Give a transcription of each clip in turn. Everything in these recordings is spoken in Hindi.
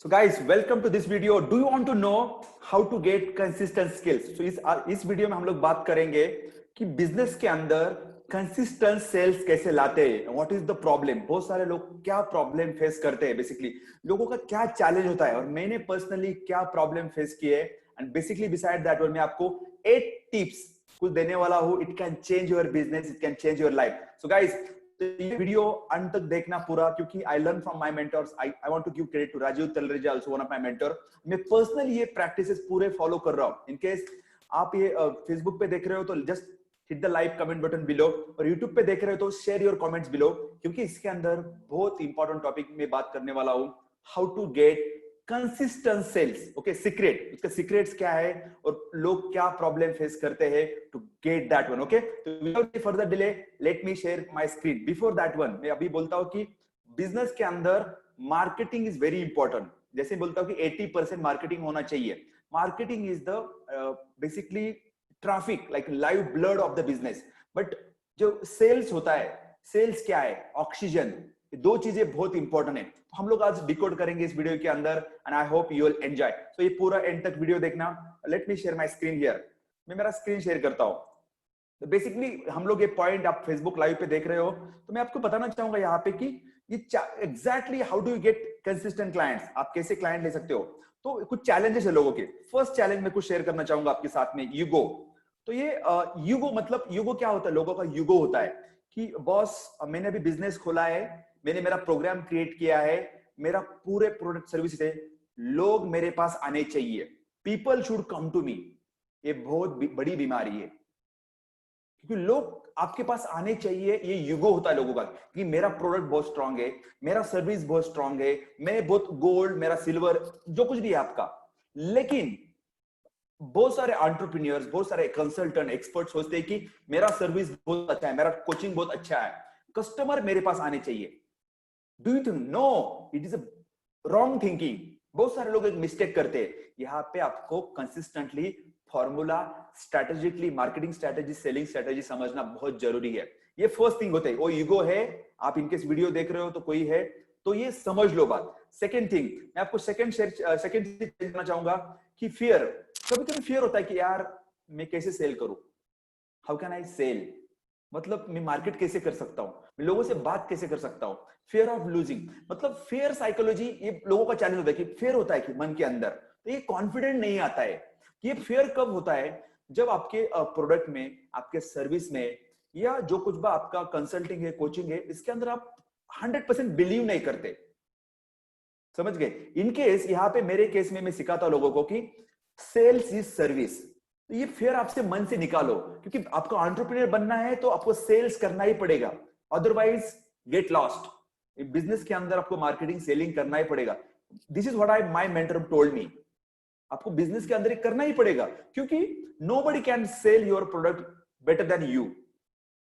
So guys, welcome to this video. Do you want to know how to get consistent skills? So इस वीडियो में हम लोग बात करेंगे कि बिजनेस के अंदर कंसिस्टेंट सेल्स कैसे लाते हैं. What is the problem. बहुत सारे लोग क्या प्रॉब्लम फेस करते हैं. बेसिकली लोगों का क्या चैलेंज होता है और मैंने पर्सनली क्या प्रॉब्लम फेस किए. एंड बेसिकली बिसाइड दैट मैं आपको 8 टिप्स कुछ देने वाला हूँ. It can change your business, it can change your life. So guys, तो ये वीडियो अंत तक देखना पूरा, क्योंकि I learn from my mentors. I want to give credit to Rajiv Talreja, also one of my mentor. मैं पर्सनली ये प्रैक्टिसेस पूरे फॉलो कर रहा हूँ. इन केस आप ये फेसबुक पे देख रहे हो तो just hit the like comment button below, और यूट्यूब पे देख रहे हो तो शेयर योर कमेंट्स बिलो, क्योंकि इसके अंदर बहुत इंपॉर्टेंट टॉपिक में बात करने वाला हूँ. How to get consistent sales. Okay, secret, उसका सीक्रेट्स क्या है और लोग क्या प्रॉब्लम फेस करते हैं to get that one. Okay, तो without further delay let me share my screen. Before that one मैं अभी बोलता हूं कि बिजनेस के अंदर मार्केटिंग इज वेरी इंपॉर्टेंट. जैसे बोलता हूं कि 80% मार्केटिंग होना चाहिए. Marketing is the basically traffic, like live blood of the business. But जो सेल्स होता है, सेल्स क्या है? ऑक्सीजन. दो चीजें बहुत इंपॉर्टेंट है. हम लोग आज डिकोड करेंगे इस वीडियो के अंदर, and I hope you will enjoy. So ये पूरा एंड तक वीडियो देखना. Let me share my screen here. मैं मेरा स्क्रीन शेयर करता हूं. तो बेसिकली हम लोग ये पॉइंट आप फेसबुक लाइव पे देख रहे हो, तो मैं आपको बताना चाहूंगा यहाँ पे कि ये exactly how do you get consistent clients. आप कैसे क्लाइंट ले सकते हो. तो कुछ चैलेंजेस है लोगों के. फर्स्ट चैलेंज मैं कुछ शेयर करना चाहूंगा आपके साथ में, यूगो. तो ये यूगो मतलब, यूगो क्या होता है? लोगों का यूगो होता है कि बॉस, मैंने अभी बिजनेस खोला है, मैंने मेरा प्रोग्राम क्रिएट किया है, मेरा पूरे प्रोडक्ट सर्विस है, लोग मेरे पास आने चाहिए, people should come to me. ये बहुत बड़ी बीमारी है, क्योंकि लोग आपके पास आने चाहिए. ये यूगो होता है लोगों का कि मेरा प्रोडक्ट बहुत स्ट्रांग है, मेरा सर्विस बहुत स्ट्रांग है, मैं बहुत गोल्ड, मेरा सिल्वर, जो कुछ भी है आपका. लेकिन बहुत सारे एंटरप्रेन्योर्स, बहुत सारे कंसल्टेंट, एक्सपर्ट सोचते हैं कि मेरा सर्विस बहुत अच्छा है, मेरा कोचिंग बहुत अच्छा है, कस्टमर मेरे पास आने चाहिए. Do you think? No, it is a wrong thinking. बहुत सारे लोग एक मिस्टेक करते हैं. यहाँ पे आपको consistently formula, strategically marketing strategy, selling strategy समझना बहुत जरूरी है. ये फर्स्ट थिंग होता है. वो ईगो है. आप इनकेस वीडियो देख रहे हो तो कोई है तो ये समझ लो बात. सेकंड थिंग मैं आपको सेकंड चीज करना चाहूंगा कि फियर. कभी कभी फियर होता है कि यार मैं कैसे सेल करूं, हाउ कैन आई सेल, मतलब मैं मार्केट कैसे कर सकता हूं, मैं लोगों से बात कैसे कर सकता हूं. फियर ऑफ लूजिंग, मतलब फियर साइकोलॉजी. ये लोगों का चैलेंज होता है कि फियर होता है कि मन के अंदर, तो ये कॉन्फिडेंट नहीं आता है. ये फियर कब होता है? जब आपके प्रोडक्ट में, आपके सर्विस में, या जो कुछ भी आपका कंसल्टिंग है, कोचिंग है, इसके अंदर आप 100% बिलीव नहीं करते. समझ गए? इनकेस यहाँ पे मेरे केस में मैं सिखाता हूं लोगों को कि सेल्स इज सर्विस. तो ये फिर आपसे मन से निकालो, क्योंकि आपको एंटरप्रेन्योर बनना है तो आपको सेल्स करना ही पड़ेगा, अदरवाइज गेट लॉस्ट. बिजनेस के अंदर आपको मार्केटिंग, सेलिंग करना ही पड़ेगा. This is what my mentor told me. आपको बिजनेस के अंदर करना ही पड़ेगा, क्योंकि nobody can sell your product better than you.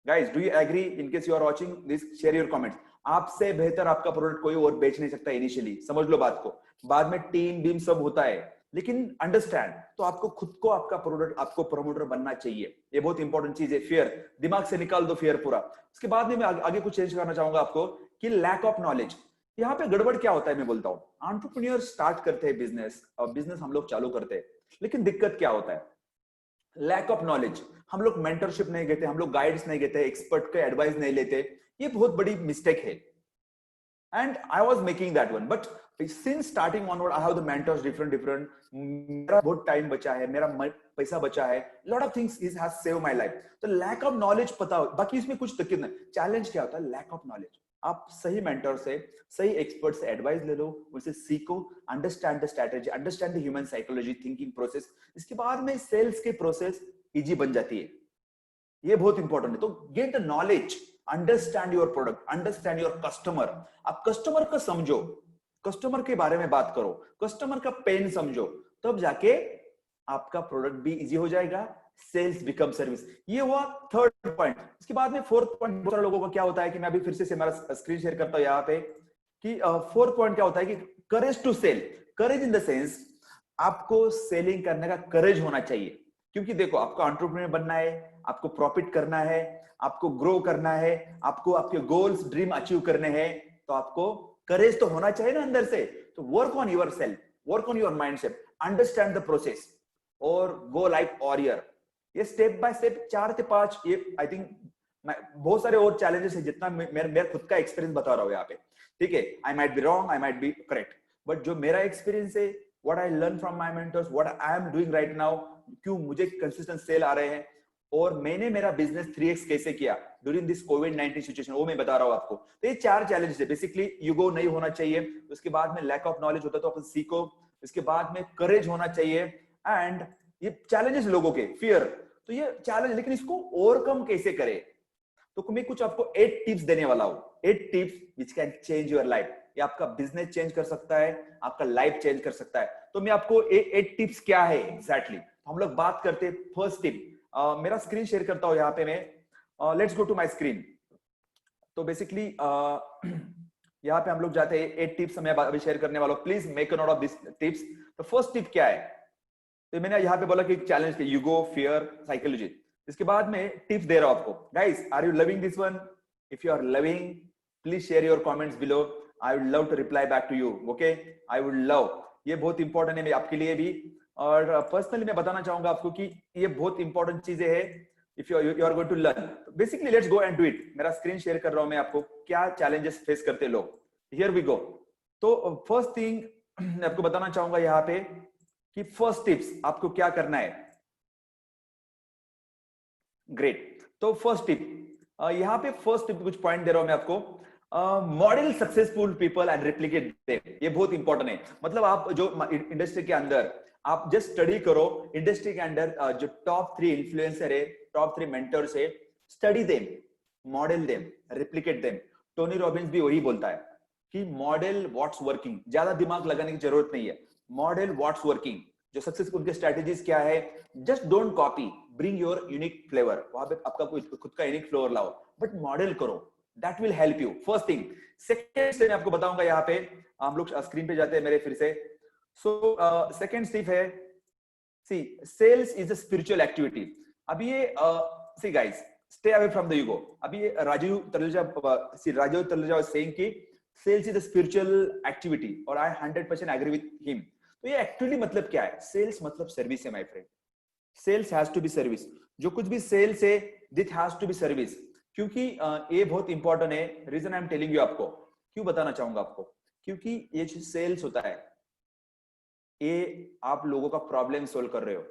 Guys, do you agree? In case you are watching this, share your comments. आपसे बेहतर आपका प्रोडक्ट कोई और बेच नहीं सकता इनिशियली. समझ लो बात को. बाद में टीम बीम सब होता है, लेकिन अंडरस्टैंड तो आपको खुद को, आपका प्रोडक्ट, आपको प्रमोटर बनना चाहिए. ये बहुत इंपॉर्टेंट चीज है. फियर दिमाग से निकाल दो, फियर पूरा. उसके बाद में मैं आगे कुछ चेंज करना चाहूंगा आपको कि लैक ऑफ नॉलेज. यहाँ पे गड़बड़ क्या होता है मैं बोलता हूँ. एंटरप्रेन्योर स्टार्ट करते हैं बिजनेस, और बिजनेस हम लोग चालू करते हैं, लेकिन दिक्कत क्या होता है? Lack of knowledge. हम लोग मेंटरशिप नहीं लेते, हम लोग गाइड्स नहीं लेते, एक्सपर्ट के एडवाइस नहीं लेते. ये बहुत बड़ी मिस्टेक है. And I was making that one, but since starting onward, I have the mentors different. मेरा बहुत टाइम बचा है, मेरा पैसा बचा है, lot of things has saved my life. तो lack of knowledge पता हो, बाकी इसमें कुछ दिक्कत नहीं. चैलेंज क्या होता है? lack of knowledge. आप सही मेंटर से, सही एक्सपर्ट से एडवाइस ले लो, उनसे सीखो, understand the strategy, understand the human psychology, thinking process. इसके बाद में सेल्स के प्रोसेस इजी बन जाती है. ये बहुत इंपॉर्टेंट है. तो get the knowledge, understand your product, understand your customer. आप कस्टमर को समझो, कस्टमर के बारे में बात करो, कस्टमर का पेन समझो, तब जाके आपका प्रोडक्ट भी इजी हो जाएगा. Sales become service. ये हुआ थर्ड पॉइंट. इसके बाद में फोर्थ पॉइंट. बहुत सारे लोगों का क्या होता है कि मैं अभी फिर से मेरा स्क्रीन शेयर करता हूं यहाँ पे, कि फोर्थ पॉइंट क्या होता है कि courage to sell. Courage in the sense, आपको सेलिंग करने का करेज होना चाहिए. क्योंकि देखो, आपको एंटरप्रेन्योर बनना है, आपको प्रॉफिट करना है, आपको ग्रो करना है, आपको आपके गोल्स, ड्रीम अचीव करने हैं, तो आपको करेज तो होना चाहिए ना अंदर से. तो work on your self, work on your mindset, understand the process और गो लाइक वॉरियर। ये स्टेप बाय स्टेप 4 से 5, ये आई थिंक बहुत सारे और चैलेंजेस है जितना मेरा खुद का एक्सपीरियंस बता रहा हूँ यहाँ पे, ठीक है। I might be wrong, I might be correct, but जो मेरा एक्सपीरियंस है, what I learn from my mentors, what I am doing right now, क्यों मुझे कंसिस्टेंट सेल आ रहे हैं, और मैंने मेरा बिजनेस 3x कैसे किया ड्यूरिंग दिस कोविड-19 सिचुएशन, वो मैं बता रहा हूँ आपको। तो ये 4 चैलेंजेस है। बेसिकली ईगो नहीं होना चाहिए, उसके बाद में लैक ऑफ नॉलेज होता है तो अपन सीखो, इसके बाद में करेज होना चाहिए, एंड ये चैलेंजेस लोगों के फियर, तो ये चैलेंज, लेकिन इसको ओवरकम कैसे करें, तो मैं कुछ आपको 8 टिप्स देने वाला हूं। 8 tips which can change your life. ये आपका बिजनेस चेंज कर सकता है, आपका लाइफ चेंज कर सकता है। तो मैं आपको 8 टिप्स क्या है एग्जैक्टली हम लोग बात करते हैं। फर्स्ट टिप, मेरा स्क्रीन शेयर करता हूं यहाँ पे मैं। Let's go to my screen. तो बेसिकली यहाँ पे हम लोग जाते हैं, 8 टिप्स मैं अभी शेयर करने वाला हूं। Please make a note of this tips. तो फर्स्ट टिप क्या है, तो मैंने यहाँ पे बोला कि चैलेंज के यूगो, फियर, साइकोलॉजी। इसके बाद में टिप्स दे रहा हूं आपको। Guys, are you loving this one? If you are loving, please share your comments below. I would love to reply back to you. Okay, I would love. ये बहुत इंपॉर्टेंट है आपके लिए भी, और पर्सनली मैं बताना चाहूंगा आपको कि ये बहुत इंपॉर्टेंट चीजें है। If you are going to learn, basically let's go and do it. मेरा स्क्रीन शेयर कर रहा हूं मैं आपको, क्या चैलेंजेस फेस करते हैं लोग। Here we go. तो फर्स्ट थिंग मैं आपको बताना चाहूंगा यहाँ पे कि फर्स्ट टिप्स आपको क्या करना है। ग्रेट। तो फर्स्ट टिप, यहाँ पे फर्स्ट टिप कुछ पॉइंट दे रहा हूं मैं आपको। Model successful people and replicate them. ये बहुत इंपॉर्टेंट है। मतलब आप जो इंडस्ट्री के अंदर आप जस्ट स्टडी करो, इंडस्ट्री के अंदर जो टॉप 3 इन्फ्लुएंसर है, टॉप 3 मेंटर्स है, study them, model them, replicate them. Tony Robbins भी वही बोलता है कि मॉडल व्हाट्स वर्किंग। ज्यादा दिमाग लगाने की जरूरत नहीं है, मॉडल व्हाट्स वर्किंग। जो सक्सेस उनके स्ट्रेटेजीज क्या है, just don't copy, bring your unique flavour. वहां पे आपका कोई खुद का यूनिक फ्लेवर लाओ, बट मॉडल करो, that will help you. First thing. Second से मैं आपको बताऊंगा, यहाँ पे हम लोग स्क्रीन पे जाते हैं मेरे फिर से। सो सेकंड स्टेप है, see sales is a spiritual activity. अभी ये see guys, stay away from the ego. अभी ये राजीव तलरेजा वाज सेइंग कि sales is a spiritual activity, और आई 100% एग्री विद हिम। तो ये एक्चुअली मतलब क्या है? सेल्स मतलब सर्विस है my friend. Sales has to be service. जो कुछ भी सेल्स है, this has to be service. क्योंकि ये बहुत इंपॉर्टेंट है। Reason I am telling you, आपको क्यों बताना चाहूंगा आपको, क्योंकि ये जो सेल्स होता है, ये आप लोगों का प्रॉब्लम सोल्व कर रहे हो।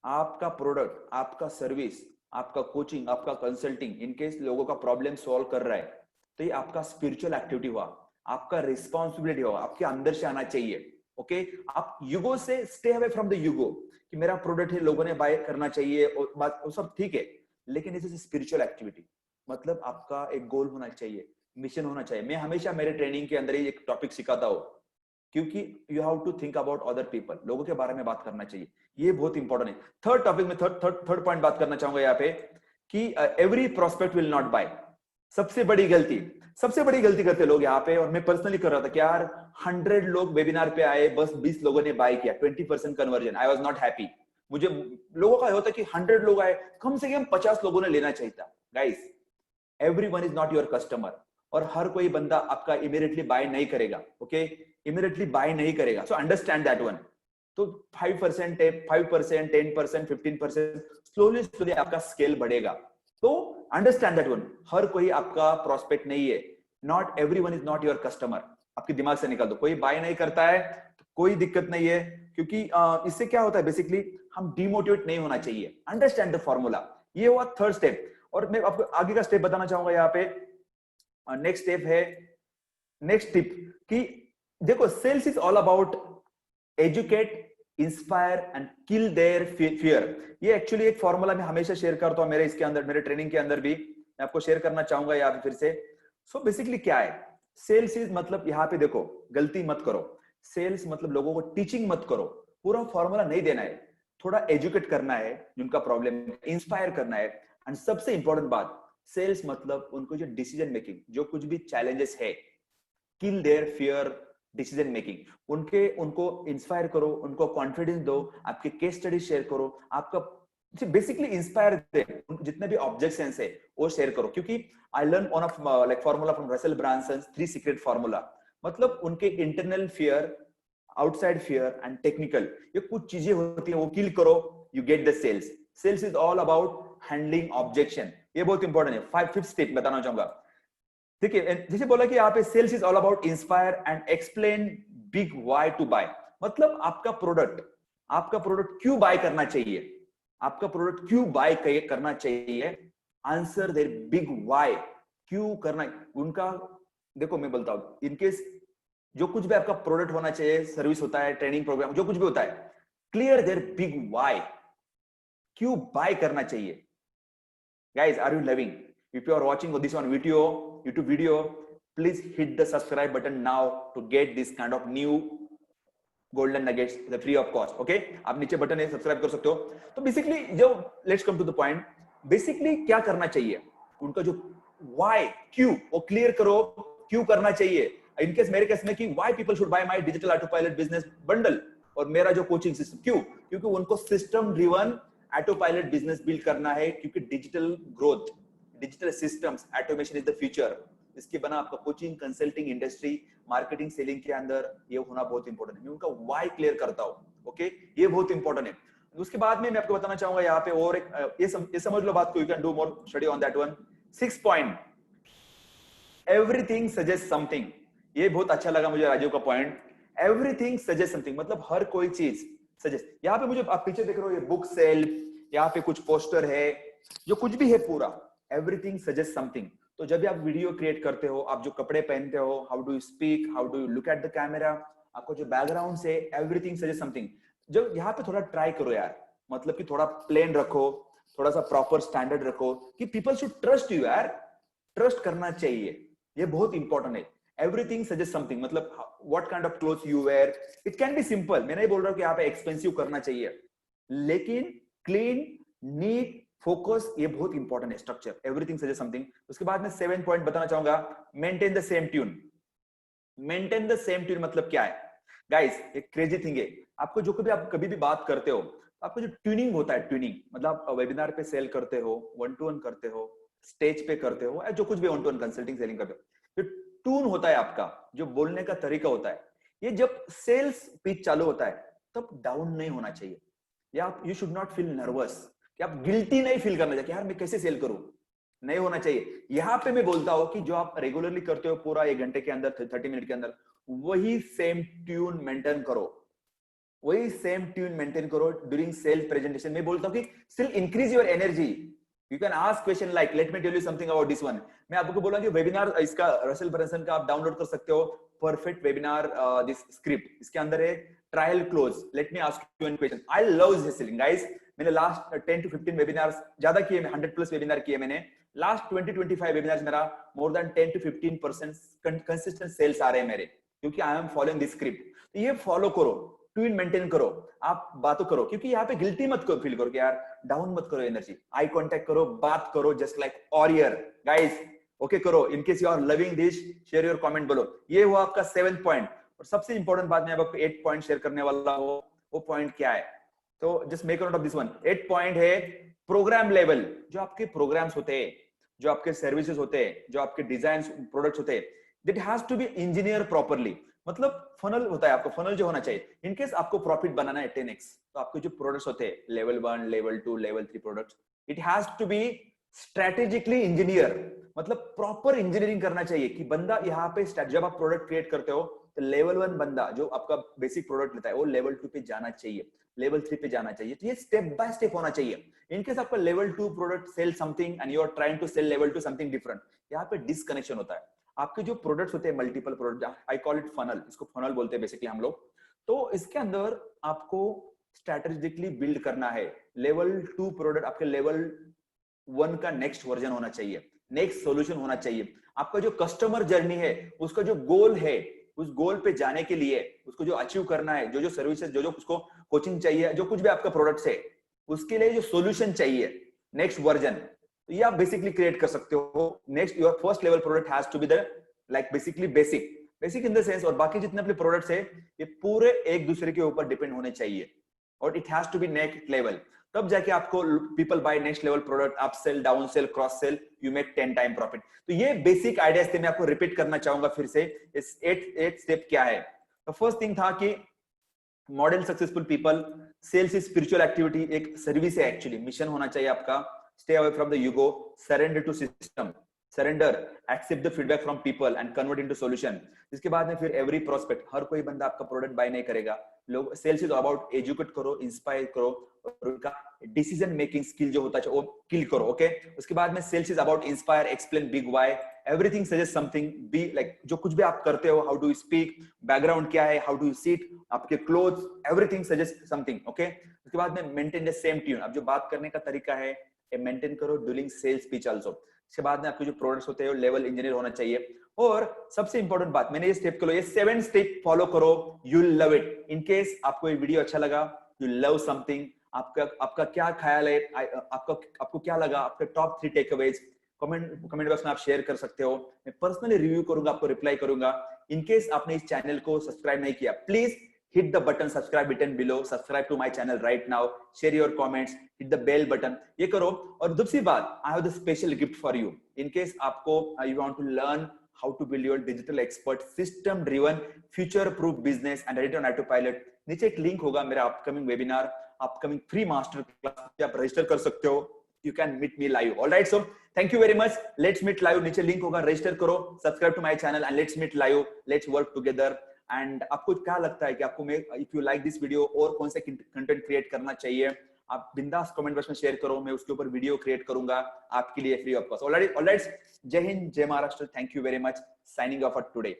आपका प्रोडक्ट, आपका सर्विस, आपका कोचिंग, आपका कंसल्टिंग इनकेस लोगों का प्रॉब्लम सॉल्व कर रहा है, तो ये आपका स्पिरिचुअल एक्टिविटी हुआ, आपका रिस्पॉन्सिबिलिटी हुआ, आपके अंदर से आना चाहिए। ओके, आप युगो से स्टे अवे फ्रॉम द युगो कि मेरा प्रोडक्ट है, लोगों ने बाय करना चाहिए, और बात वो सब ठीक है, लेकिन इट इज स्पिरिचुअल एक्टिविटी। मतलब आपका एक गोल होना चाहिए, मिशन होना चाहिए। मैं हमेशा मेरे ट्रेनिंग के अंदर ही एक टॉपिक सिखाता हूं, क्योंकि you have to think about other people. लोगों के बारे में बात करना चाहिए, ये बहुत इंपॉर्टेंट है। थर्ड टॉपिक में थर्ड पॉइंट बात करना चाहूंगा यहाँ पे कि every prospect will not buy. सबसे बड़ी गलती करते लोग यहाँ पे, और मैं पर्सनली कर रहा था कि यार 100 लोग वेबिनार पे आए, बस 20 लोगों ने बाय किया, 20% conversion. I was not happy. मुझे लोगों का होता कि 100 लोग आए, कम से कम 50 लोगों ने लेना चाहिए था। Guys, everyone is not your customer, और हर कोई बंदा आपका इमीडिएटली बाय नहीं करेगा। ओके, इमीडिएटली बाय नहीं करेगा। So understand that one. तो 5%, 5%, 10%, 15%, स्लोली आपका स्केल बढ़ेगा। तो अंडरस्टैंड दैट वन। हर कोई आपका प्रोस्पेक्ट नहीं है। Not everyone is not your customer. आपके दिमाग से निकाल दो। कोई बाय नहीं करता है तो कोई दिक्कत नहीं है, क्योंकि इससे क्या होता है, बेसिकली हम डिमोटिवेट नहीं होना चाहिए। Understand the formula. ये हुआ थर्ड स्टेप। और मैं आपको आगे का स्टेप बताना चाहूंगा यहाँ पे। नेक्स्ट स्टेप है, नेक्स्ट टिप कि देखो, sales is all about educate, inspire and kill their fear. ये एक्चुअली एक फॉर्मूला मैं हमेशा शेयर करता हूं मेरे इसके अंदर, मेरे ट्रेनिंग के अंदर भी मैं आपको शेयर करना चाहूंगा यहाँ पे फिर से। सो बेसिकली क्या है सेल्स इज, मतलब यहाँ पे देखो, गलती मत करो। सेल्स मतलब लोगों को टीचिंग मत करो, पूरा फॉर्मूला नहीं देना है, थोड़ा एजुकेट करना है जिनका प्रॉब्लम, इंस्पायर करना है। एंड सबसे इंपॉर्टेंट बात, सेल्स मतलब उनको जो डिसीजन मेकिंग, जो कुछ भी चैलेंजेस है, किल देयर फियर, डिसीजन मेकिंग। उनको इंस्पायर करो, उनको कॉन्फिडेंस दो, आपके केस स्टडी शेयर करो, आपका बेसिकली इंस्पायर दे। जितने भी ऑब्जेक्शंस है वो शेयर करो। क्योंकि I learn one of like formula from Russell Brunson, 3 secret formula. मतलब उनके internal fear, outside fear and technical, ये कुछ चीजें होती हैं, वो किल करो, you get the sales. Sales is all about handling objection. ये बहुत इंपॉर्टेंट है. फिफ्थ स्टेप बताना चाहूंगा. देखिए, जैसे बोला कि यहाँ पे sales is all about inspire and explain big why to buy. मतलब आपका प्रोडक्ट क्यों बाय करना चाहिए, आपका प्रोडक्ट क्यों बाय करना चाहिए. आंसर देयर बिग व्हाई, क्यों करना उनका. देखो मैं बोलता हूं, इनकेस जो कुछ भी आपका प्रोडक्ट होना चाहिए, सर्विस होता है, ट्रेनिंग प्रोग्राम, जो कुछ भी होता है, क्लियर देयर बिग व्हाई, क्यों बाय करना चाहिए. Guys, are you loving? If you are watching this on YouTube video, please hit the subscribe button now to get this kind of new golden nuggets, the free of cost. Okay? आप नीचे बटन है, सब्सक्राइब कर सकते हो. तो बेसिकली जो let's come to the point, basically क्या करना चाहिए, उनका जो व्हाई, क्यों, वो क्लियर करो, क्यों करना चाहिए. इनकेस मेरे केस में कि why people should buy my digital auto pilot business bundle और मेरा जो कोचिंग सिस्टम, क्योंकि उनको system driven auto pilot business build करना है. क्योंकि digital growth, digital systems, automation is the future. इसके बना आपका coaching, consulting, industry, marketing, selling के अंदर ये होना बहुत इंपॉर्टेंट है. मैं उनका व्हाई क्लियर करता हूं. ओके, ये बहुत इंपॉर्टेंट है. उसके बाद में मैं आपको बताना चाहूंगा यहाँ पे और एक, ये समझ लो बात को, you can do more study on that one. 6 point, everything suggest something. ये बहुत अच्छा लगा मुझे राजीव का पॉइंट. एवरीथिंग सजेस्ट समथिंग, मतलब हर कोई चीज सजेस्ट. यहाँ पे मुझे आप पीछे देख रहे हो, ये बुक सेल, यहाँ पे कुछ पोस्टर है, जो कुछ भी है पूरा, एवरीथिंग सजेस्ट समथिंग. तो जब भी आप वीडियो क्रिएट करते हो, आप जो कपड़े पहनते हो, how do you speak, how do you look at the camera, आपको जो बैकग्राउंड से, एवरीथिंग सजेस्ट समथिंग. जब यहाँ पे थोड़ा ट्राई करो यार, मतलब कि थोड़ा प्लेन रखो, थोड़ा सा प्रॉपर स्टैंडर्ड रखो, कि पीपल शुड ट्रस्ट यू यार. ट्रस्ट करना चाहिए, ये बहुत इंपॉर्टेंट है. एवरीथिंग सजेस्ट समथिंग, मतलब what kind of cloth you wear. It can be simple, मैं नहीं बोल रहा हूं कि यहाँ पे एक्सपेंसिव करना चाहिए, लेकिन क्लीन, नीट, फोकस, ये बहुत इंपॉर्टेंट है. Structure, everything suggest something. उसके बाद में 7 पॉइंट बताना चाहूंगा. Maintain the same tune. Maintain the same tune मतलब क्या है गाइस, एक क्रेजी थिंग है. आपको जो कभी आप कभी भी बात करते हो, आपको जो ट्यूनिंग होता है, ट्यूनिंग मतलब आप वेबिनार पे सेल करते हो, 1-to-1 करते हो, स्टेज पे करते हो, जो कुछ भी 1-to-1 कंसल्टिंग सेलिंग करते हो, जो ट्यून होता है आपका, जो बोलने का तरीका होता है, ये जब सेल्स पिच चालू होता है तब डाउन नहीं होना चाहिए. या you should not feel nervous, कि आप गिल्टी नहीं फील करना चाहिए कि यार मैं कैसे सेल करूं, नहीं होना चाहिए. यहाँ पे मैं बोलता हूं कि जो आप रेगुलरली करते हो पूरा 1 घंटे के अंदर, 30 मिनट के अंदर, वही सेम ट्यून मेंटेन करो, वही सेम ट्यून मेंटेन करो ड्यूरिंग सेल प्रेजेंटेशन. मैं बोलता हूं कि still increase your energy. You can ask question like, let me tell you something about this one. मैं आपको बोला कि वेबिनार इसका रसेल ब्रंसन का आप डाउनलोड कर सकते हो, परफेक्ट वेबिनार दिस स्क्रिप्ट. इसके अंदर है trial close. Let me ask you one question. I love this selling guys. मैंने लास्ट 10 to 15 वेबिनार्स ज्यादा किए, 100+ वेबिनार किए मैंने. लास्ट 20-25 वेबिनार्स मेरा more than 10 to 15% consistent sales आ रहे हैं मेरे, क्योंकि I am following this script. तो ये फॉलो करो, ट्यून मेंटेन करो, आप बातों करो, क्योंकि यहाँ पे गिल्टी मत फील करो कि यार डाउन मत करो एनर्जी. आई कांटेक्ट करो, बात करो, just like warrior guys. Okay करो. In case you are loving this, share your comment बोलो. ये हुआ आपका 7 पॉइंट. और सबसे इंपॉर्टेंट बात मैं आपको 8 पॉइंट शेयर करने वाला हूं. वो पॉइंट क्या है, तो just make note of this one. 8 point है प्रोग्राम लेवल. जो आपके प्रोग्राम्स होते हैं, जो आपके सर्विसेज होते हैं, जो आपके डिजाइन प्रोडक्ट्स होते हैं, that has to be engineer properly. मतलब फनल होता है, आपको फनल जो होना चाहिए. इनकेस आपको प्रॉफिट बनाना है 10x, तो आपके जो प्रोडक्ट्स होते हैं, level 1, level 2, level 3 products, it has to be strategically engineer. मतलब प्रॉपर इंजीनियरिंग करना चाहिए कि बंदा यहाँ पे जब आप प्रोडक्ट क्रिएट करते हो, तो लेवल 1 बंदा जो आपका बेसिक प्रोडक्ट लेता है, वो लेवल 2 पे जाना चाहिए, लेवल 3 पे जाना चाहिए. तो ये स्टेप बाय स्टेप होना चाहिए. इनकेस आपका level 2 product sale something and you are trying to sell level 2 something different, यहाँ पे डिसकनेक्शन होता है. आपके जो प्रोडक्ट्स होते हैं, multiple product, I call it funnel, इसको फनल बोलते हैं बेसिकली हम लोग. तो इसके अंदर आपको स्ट्रेटेजिकली बिल्ड करना है. लेवल 2 प्रोडक्ट आपके लेवल 1 का नेक्स्ट वर्जन होना चाहिए, नेक्स्ट सॉल्यूशन होना चाहिए. आपका जो कस्टमर जर्नी है, उसका जो गोल है, उस गोल पे जाने के लिए उसको जो अचीव करना है, जो सर्विसेज, जो उसको कोचिंग चाहिए, जो कुछ भी आपका प्रोडक्ट्स है, उसके लिए जो सॉल्यूशन चाहिए, नेक्स्ट वर्जन, तो ये आप बेसिकली क्रिएट कर सकते हो. Next your first level product has to be the like basically basic in the sense. और बाकी जितने अपने प्रोडक्ट्स है, ये पूरे एक दूसरे के ऊपर डिपेंड होने चाहिए, और it has to be next level. तब जाके आपको people buy next level product, up sale, down sale, cross sale, you make 10 time profit. तो ये बेसिक आइडियाज थे. मैं आपको रिपीट करना चाहूंगा फिर से. इस 8 स्टेप क्या है. तो फर्स्ट थिंग था कि model successful people, sales is spiritual activity, एक सर्विस है एक्चुअली, मिशन होना चाहिए आपका। Stay away from the ego, surrender to system, surrender, accept the feedback from people and convert into solution. इसके बाद में फिर एवरी प्रोस्पेक्ट, हर कोई बंदा आपका प्रोडक्ट बाय नहीं करेगा। लोग, सेल्स इज अबाउट एजुकेट करो, इंस्पायर करो, और उनका डिसीजन मेकिंग स्किल जो होता है वो किल करो, ओके। उसके बाद में sales is about inspire, explain big why, everything suggest something, be like जो कुछ भी आप करते हो, how do you speak, background क्या है, हाउ डू यू सीट, आपके clothes, everything suggest something, okay. उसके बाद में मेंटेन द सेम ट्यून, अब जो बात करने का तरीका है ये मेंटेन करो ड्यूरिंग सेल्स पिच आल्सो। इसके बाद में आपके जो प्रोडक्ट्स होते हैं वो लेवल इंजीनियर होना चाहिए। और सबसे इंपॉर्टेंट बात, मैंने ये स्टेप करो, ये 7 स्टेप फॉलो करो, you will love it. In case आपको ये वीडियो अच्छा लगा, यू लव समथिंग, आपका क्या ख्याल है, आपको क्या लगा, आपके टॉप 3 टेकअवेज कमेंट बॉक्स में आप शेयर कर सकते हो। मैं पर्सनली रिव्यू करूंगा, आपको रिप्लाई करूंगा। इन केस आपने इस चैनल को सब्सक्राइब नहीं किया, please hit the button, subscribe button below, subscribe to my channel right now, share your comments, hit the bell button, ये करो। और दूसरी बात, I have the special gift for you in case आपको you want to learn how to build your digital expert system driven future proof business and ready on autopilot, नीचे एक लिंक होगा मेरा upcoming webinar, upcoming free master class, आप रजिस्टर कर सकते हो। You can meet me live. All right, so thank you very much. Let's meet live. नीचे लिंक होगा, रजिस्टर करो, subscribe to my channel and let's meet live, let's work together. And आपको क्या लगता है कि आपको मैं, if you like this video, और कौन सा कंटेंट क्रिएट करना चाहिए, आप बिंदास कमेंट बॉक्स में शेयर करो, मैं उसके ऊपर वीडियो क्रिएट करूंगा आपके लिए फ्री ऑफ कॉस्ट। ऑलराइट, जय हिंद, जय Maharashtra, thank you very much, signing off for today.